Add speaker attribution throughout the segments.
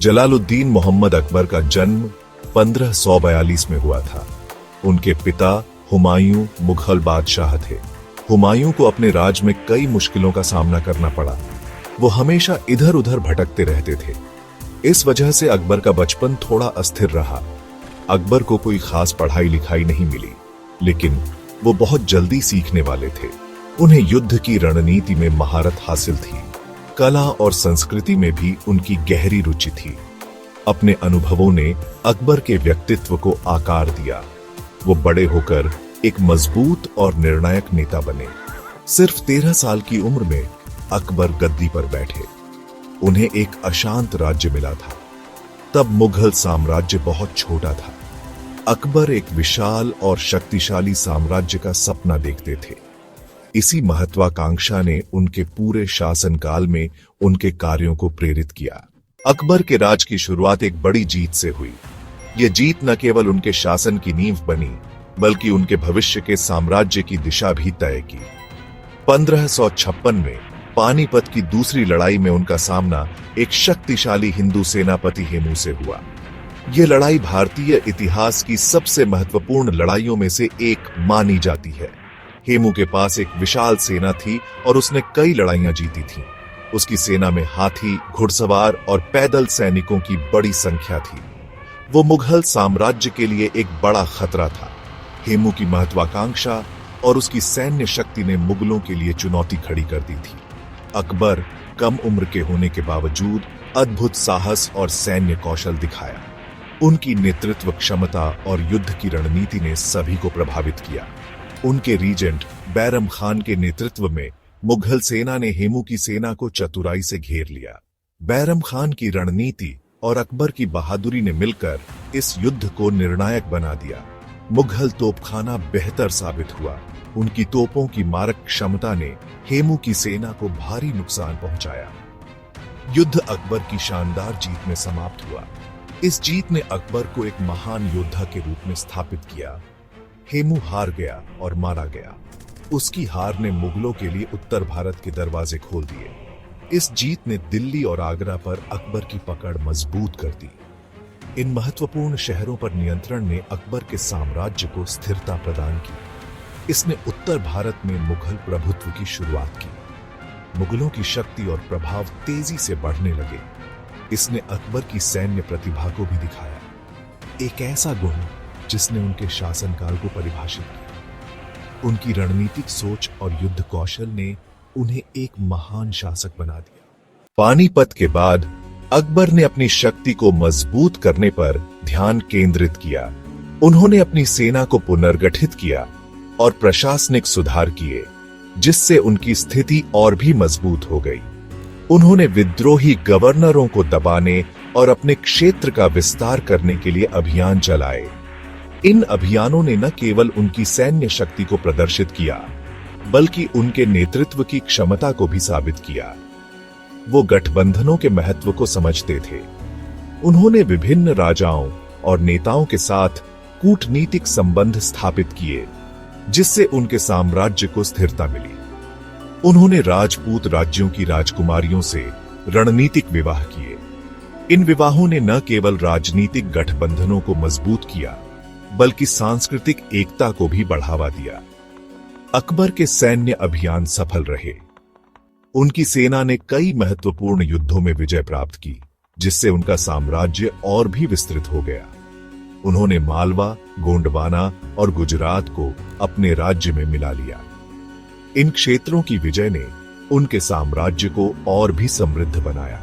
Speaker 1: जलालुद्दीन मोहम्मद अकबर का जन्म 1542 में हुआ था। उनके पिता हुमायूं मुगल बादशाह थे। हुमायूं को अपने राज में कई मुश्किलों का सामना करना पड़ा। वो हमेशा इधर उधर भटकते रहते थे। इस वजह से अकबर का बचपन थोड़ा अस्थिर रहा। अकबर को कोई खास पढ़ाई लिखाई नहीं मिली, लेकिन वो बहुत जल्दी सीखने वाले थे। उन्हें युद्ध की रणनीति में महारत हासिल थी। कला और संस्कृति में भी उनकी गहरी रुचि थी। अपने अनुभवों ने अकबर के व्यक्तित्व को आकार दिया। वो बड़े होकर एक मजबूत और निर्णायक नेता बने। सिर्फ 13 साल की उम्र में अकबर गद्दी पर बैठे। उन्हें एक अशांत राज्य मिला था। तब मुगल साम्राज्य बहुत छोटा था। अकबर एक विशाल और शक्तिशाली साम्राज्य का सपना देखते थे। इसी महत्वाकांक्षा ने उनके पूरे शासनकाल में उनके कार्यों को प्रेरित किया। अकबर के राज की शुरुआत एक बड़ी जीत से हुई। यह जीत न केवल उनके शासन की नींव बनी, बल्कि उनके भविष्य के साम्राज्य की दिशा भी तय की। 1556 में पानीपत की दूसरी लड़ाई में उनका सामना एक शक्तिशाली हिंदू सेनापति हेमू से हुआ। यह लड़ाई भारतीय इतिहास की सबसे महत्वपूर्ण लड़ाइयों में से एक मानी जाती है। हेमू के पास एक विशाल सेना थी और उसने कई लड़ाइयां जीती थीं। उसकी सेना में हाथी, घुड़सवार और पैदल सैनिकों की बड़ी संख्या थी। वो मुगल साम्राज्य के लिए एक बड़ा खतरा था। हेमू की महत्वाकांक्षा और उसकी सैन्य शक्ति ने मुगलों के लिए चुनौती खड़ी कर दी थी। अकबर कम उम्र के होने के बावजूद अद्भुत साहस और सैन्य कौशल दिखाया। उनकी नेतृत्व क्षमता और युद्ध की रणनीति ने सभी को प्रभावित किया। उनके रीजेंट बैरम खान के नेतृत्व में मुगल सेना ने हेमू की सेना को चतुराई से घेर लिया। बैरम खान की रणनीति और अकबर की बहादुरी ने मिलकर इस युद्ध को निर्णायक बना दिया। मुगल तोपखाना बेहतर साबित हुआ। उनकी तोपों की मारक क्षमता ने हेमू की सेना को भारी नुकसान पहुंचाया। युद्ध अकबर की शानदार जीत में समाप्त हुआ। इस जीत ने अकबर को एक महान योद्धा के रूप में स्थापित किया। हेमू हार गया और मारा गया। उसकी हार ने मुगलों के लिए उत्तर भारत के दरवाजे खोल दिए। इस जीत ने दिल्ली और आगरा पर अकबर की पकड़ मजबूत कर दी। इन महत्वपूर्ण शहरों पर नियंत्रण ने अकबर के साम्राज्य को स्थिरता प्रदान की। इसने उत्तर भारत में मुगल प्रभुत्व की शुरुआत की। मुगलों की शक्ति और प्रभाव तेजी से बढ़ने लगे। इसने अकबर की सैन्य प्रतिभा को भी दिखाया, एक ऐसा गुण जिसने उनके शासनकाल को परिभाषित किया। उनकी रणनीतिक सोच और युद्ध कौशल ने उन्हें एक महान शासक बना दिया। पानीपत के बाद अकबर ने अपनी शक्ति को मजबूत करने पर ध्यान केंद्रित किया। उन्होंने अपनी सेना को पुनर्गठित किया और प्रशासनिक सुधार किए, जिससे उनकी स्थिति और भी मजबूत हो गई। उन्होंने विद्रोही गवर्नरों को दबाने और अपने क्षेत्र का विस्तार करने के लिए अभियान चलाए। इन अभियानों ने न केवल उनकी सैन्य शक्ति को प्रदर्शित किया, बल्कि उनके नेतृत्व की क्षमता को भी साबित किया। वो गठबंधनों के महत्व को समझते थे। उन्होंने विभिन्न राजाओं और नेताओं के साथ कूटनीतिक संबंध स्थापित किए, जिससे उनके साम्राज्य को स्थिरता मिली। उन्होंने राजपूत राज्यों की राजकुमारियों से रणनीतिक विवाह किए। इन विवाहों ने न केवल राजनीतिक गठबंधनों को मजबूत किया, बल्कि सांस्कृतिक एकता को भी बढ़ावा दिया। अकबर के सैन्य अभियान सफल रहे। उनकी सेना ने कई महत्वपूर्ण युद्धों में विजय प्राप्त की, जिससे उनका साम्राज्य और भी विस्तृत हो गया। उन्होंने मालवा, गोंडवाना और गुजरात को अपने राज्य में मिला लिया। इन क्षेत्रों की विजय ने उनके साम्राज्य को और भी समृद्ध बनाया।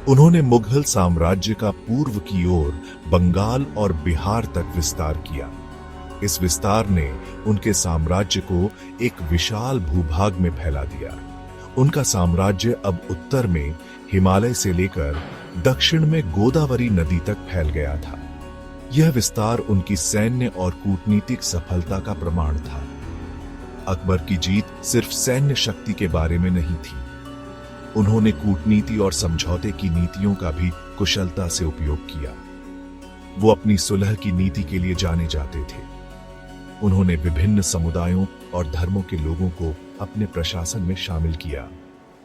Speaker 1: उन्होंने मुगल साम्राज्य का पूर्व की ओर बंगाल और बिहार तक विस्तार किया। इस विस्तार ने उनके साम्राज्य को एक विशाल भूभाग में फैला दिया। उनका साम्राज्य अब उत्तर में हिमालय से लेकर दक्षिण में गोदावरी नदी तक फैल गया था। यह विस्तार उनकी सैन्य और कूटनीतिक सफलता का प्रमाण था। अकबर की जीत सिर्फ सैन्य शक्ति के बारे में नहीं थी। उन्होंने कूटनीति और समझौते की नीतियों का भी कुशलता से उपयोग किया। वो अपनी सुलह की नीति के लिए जाने जाते थे। उन्होंने विभिन्न समुदायों और धर्मों के लोगों को अपने प्रशासन में शामिल किया।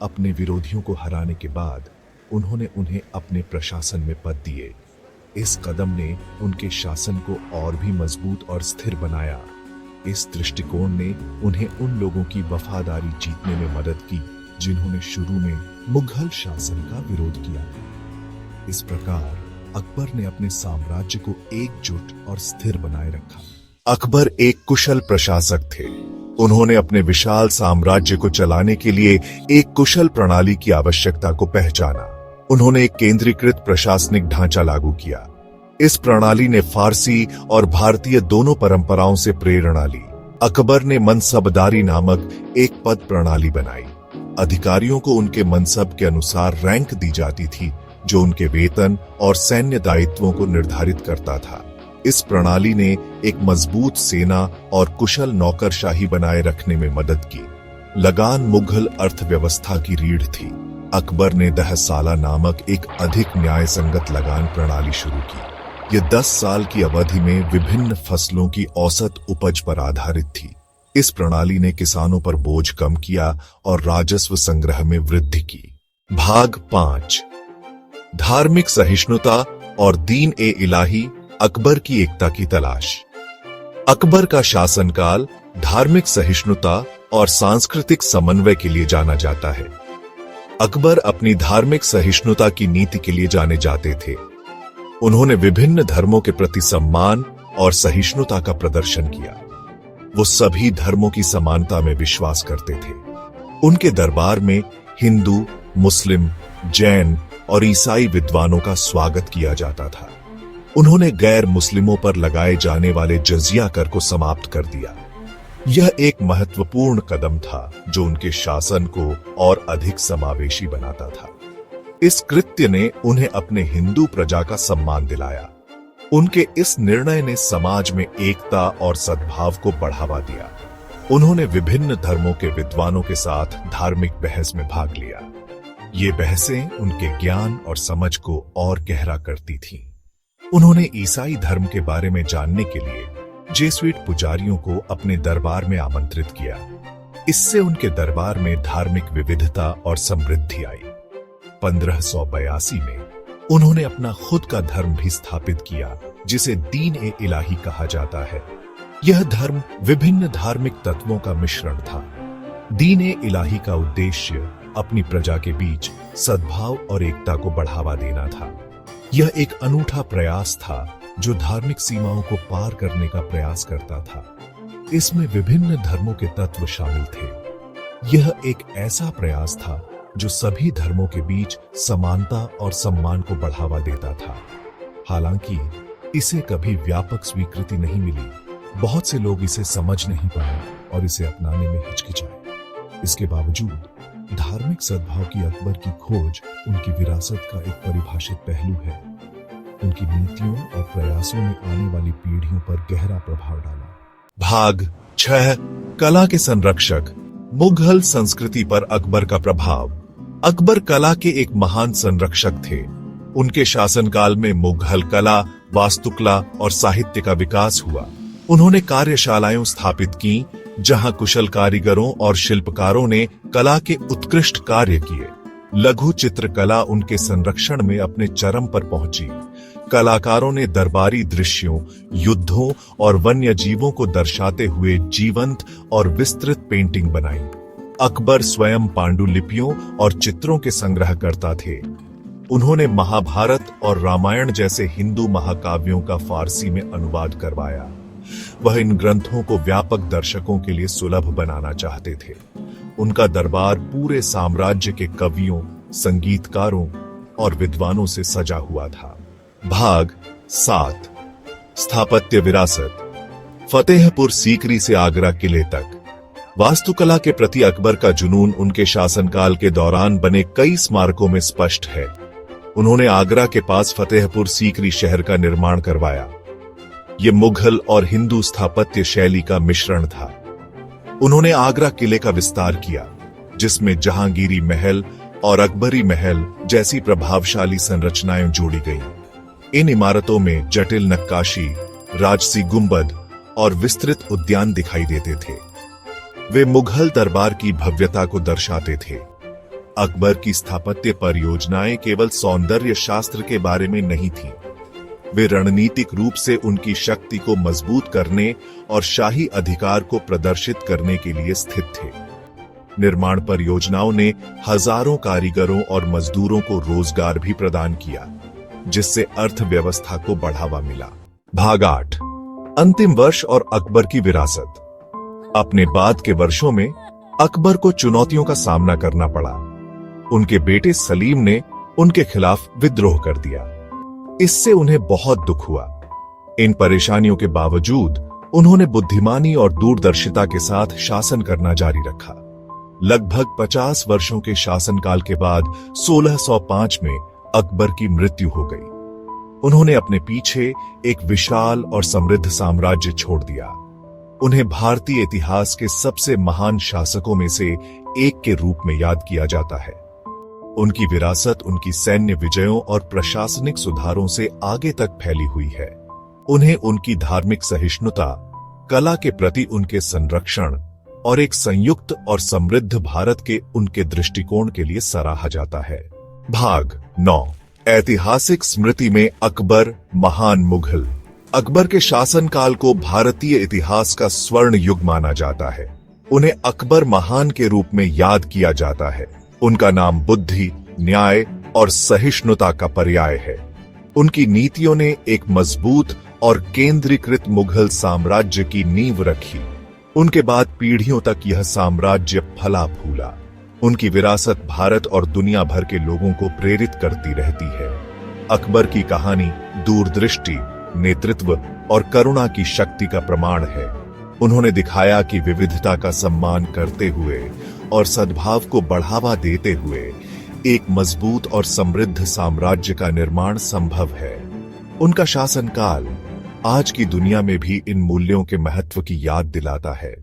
Speaker 1: अपने विरोधियों को हराने के बाद उन्होंने उन्हें अपने प्रशासन में पद दिए। इस कदम ने उनके शासन को और भी मजबूत और स्थिर बनाया। इस दृष्टिकोण ने उन्हें उन लोगों की वफादारी जीतने में मदद की जिन्होंने शुरू में मुगल शासन का विरोध किया। इस प्रकार अकबर ने अपने साम्राज्य को एकजुट और स्थिर बनाए रखा। अकबर एक कुशल प्रशासक थे। उन्होंने अपने विशाल साम्राज्य को चलाने के लिए एक कुशल प्रणाली की आवश्यकता को पहचाना। उन्होंने एक केंद्रीकृत प्रशासनिक ढांचा लागू किया। इस प्रणाली ने फारसी और भारतीय दोनों परंपराओं से प्रेरणा ली। अकबर ने मनसबदारी नामक एक पद प्रणाली बनाई। अधिकारियों को उनके मनसब के अनुसार रैंक दी जाती थी, जो उनके वेतन और सैन्य दायित्वों को निर्धारित करता था। इस प्रणाली ने एक मजबूत सेना और कुशल नौकरशाही बनाए रखने में मदद की। लगान मुगल अर्थव्यवस्था की रीढ़ थी। अकबर ने 10 साला नामक एक अधिक न्याय संगत लगान प्रणाली शुरू की। यह 10 साल की अवधि में विभिन्न फसलों की औसत उपज पर आधारित थी। इस प्रणाली ने किसानों पर बोझ कम किया और राजस्व संग्रह में वृद्धि की। भाग 5 धार्मिक सहिष्णुता और दीन ए इलाही, अकबर की एकता की तलाश। अकबर का शासनकाल धार्मिक सहिष्णुता और सांस्कृतिक समन्वय के लिए जाना जाता है। अकबर अपनी धार्मिक सहिष्णुता की नीति के लिए जाने जाते थे। उन्होंने विभिन्न धर्मों के प्रति सम्मान और सहिष्णुता का प्रदर्शन किया। वो सभी धर्मों की समानता में विश्वास करते थे। उनके दरबार में हिंदू, मुस्लिम, जैन और ईसाई विद्वानों का स्वागत किया जाता था। उन्होंने गैर मुस्लिमों पर लगाए जाने वाले जजिया कर को समाप्त कर दिया। यह एक महत्वपूर्ण कदम था जो उनके शासन को और अधिक समावेशी बनाता था। इस कृत्य ने उन्हें अपने हिंदू प्रजा का सम्मान दिलाया। उनके इस निर्णय ने समाज में एकता और सद्भाव को बढ़ावा दिया। उन्होंने विभिन्न धर्मों के विद्वानों के साथ धार्मिक बहस में भाग लिया। ये बहसें उनके ज्ञान और समझ को और गहरा करती थीं। उन्होंने ईसाई धर्म के बारे में जानने के लिए जेसुइट पुजारियों को अपने दरबार में आमंत्रित किया। इससे उनके दरबार में धार्मिक विविधता और समृद्धि आई। 1582 में उन्होंने अपना खुद का धर्म भी स्थापित किया, जिसे दीन ए इलाही कहा जाता है। यह धर्म विभिन्न धार्मिक तत्वों का मिश्रण था। दीन ए इलाही का उद्देश्य अपनी प्रजा के बीच सद्भाव और एकता को बढ़ावा देना था। यह एक अनूठा प्रयास था जो धार्मिक सीमाओं को पार करने का प्रयास करता था। इसमें विभिन्न धर्मों के तत्व शामिल थे। यह एक ऐसा प्रयास था जो सभी धर्मों के बीच समानता और सम्मान को बढ़ावा देता था। हालांकि इसे कभी व्यापक स्वीकृति नहीं मिली। बहुत से लोग इसे समझ नहीं पाए और इसे अपनाने में हिचकिचाए। इसके बावजूद धार्मिक सद्भाव की अकबर की खोज उनकी विरासत का एक परिभाषित पहलू है। उनकी नीतियों और प्रयासों ने आने वाली पीढ़ियों पर गहरा प्रभाव डाला। भाग 6 कला के संरक्षक, मुगल संस्कृति पर अकबर का प्रभाव। अकबर कला के एक महान संरक्षक थे। उनके शासनकाल में मुगल कला, वास्तुकला और साहित्य का विकास हुआ। उन्होंने कार्यशालाएं स्थापित की जहां कुशल कारीगरों और शिल्पकारों ने कला के उत्कृष्ट कार्य किए। लघु चित्रकला उनके संरक्षण में अपने चरम पर पहुंची। कलाकारों ने दरबारी दृश्यों, युद्धों और वन्य जीवों को दर्शाते हुए जीवंत और विस्तृत पेंटिंग बनाई। अकबर स्वयं पांडुलिपियों और चित्रों के संग्रहकर्ता थे। उन्होंने महाभारत और रामायण जैसे हिंदू महाकाव्यों का फारसी में अनुवाद करवाया। वह इन ग्रंथों को व्यापक दर्शकों के लिए सुलभ बनाना चाहते थे। उनका दरबार पूरे साम्राज्य के कवियों, संगीतकारों और विद्वानों से सजा हुआ था। भाग 7 स्थापत्य विरासत, फतेहपुर सीकरी से आगरा किले तक। वास्तुकला के प्रति अकबर का जुनून उनके शासनकाल के दौरान बने कई स्मारकों में स्पष्ट है। उन्होंने आगरा के पास फतेहपुर सीकरी शहर का निर्माण करवाया। ये मुगल और हिंदू स्थापत्य शैली का मिश्रण था। उन्होंने आगरा किले का विस्तार किया, जिसमें जहांगीरी महल और अकबरी महल जैसी प्रभावशाली संरचनाएं जोड़ी गईं। इन इमारतों में जटिल नक्काशी, राजसी गुंबद और विस्तृत उद्यान दिखाई देते थे। वे मुगल दरबार की भव्यता को दर्शाते थे। अकबर की स्थापत्य परियोजनाएं केवल सौंदर्य शास्त्र के बारे में नहीं थीं। वे रणनीतिक रूप से उनकी शक्ति को मजबूत करने और शाही अधिकार को प्रदर्शित करने के लिए स्थित थे। निर्माण परियोजनाओं ने हजारों कारीगरों और मजदूरों को रोजगार भी प्रदान किया, जिससे अर्थव्यवस्था को बढ़ावा मिला। भाग 8, अंतिम वर्ष और अकबर की विरासत। अपने बाद के वर्षों में अकबर को चुनौतियों का सामना करना पड़ा। उनके बेटे सलीम ने उनके खिलाफ विद्रोह कर दिया। इससे उन्हें बहुत दुख हुआ। इन परेशानियों के बावजूद उन्होंने बुद्धिमानी और दूरदर्शिता के साथ शासन करना जारी रखा। लगभग 50 वर्षों के शासनकाल के बाद 1605 में अकबर की मृत्यु हो गई। उन्होंने अपने पीछे एक विशाल और समृद्ध साम्राज्य छोड़ दिया। उन्हें भारतीय इतिहास के सबसे महान शासकों में से एक के रूप में याद किया जाता है। उनकी विरासत उनकी सैन्य विजयों और प्रशासनिक सुधारों से आगे तक फैली हुई है। उन्हें उनकी धार्मिक सहिष्णुता, कला के प्रति उनके संरक्षण और एक संयुक्त और समृद्ध भारत के उनके दृष्टिकोण के लिए सराहा जाता है। भाग 9, ऐतिहासिक स्मृति में अकबर महान मुगल। अकबर के शासनकाल को भारतीय इतिहास का स्वर्ण युग माना जाता है। उन्हें अकबर महान के रूप में याद किया जाता है। उनका नाम बुद्धि, न्याय और सहिष्णुता का पर्याय है। उनकी नीतियों ने एक मजबूत और केंद्रीकृत मुगल साम्राज्य की नींव रखी। उनके बाद पीढ़ियों तक यह साम्राज्य फला फूला। उनकी विरासत भारत और दुनिया भर के लोगों को प्रेरित करती रहती है। अकबर की कहानी दूरदृष्टि, नेतृत्व और करुणा की शक्ति का प्रमाण है। उन्होंने दिखाया कि विविधता का सम्मान करते हुए और सद्भाव को बढ़ावा देते हुए एक मजबूत और समृद्ध साम्राज्य का निर्माण संभव है। उनका शासनकाल आज की दुनिया में भी इन मूल्यों के महत्व की याद दिलाता है।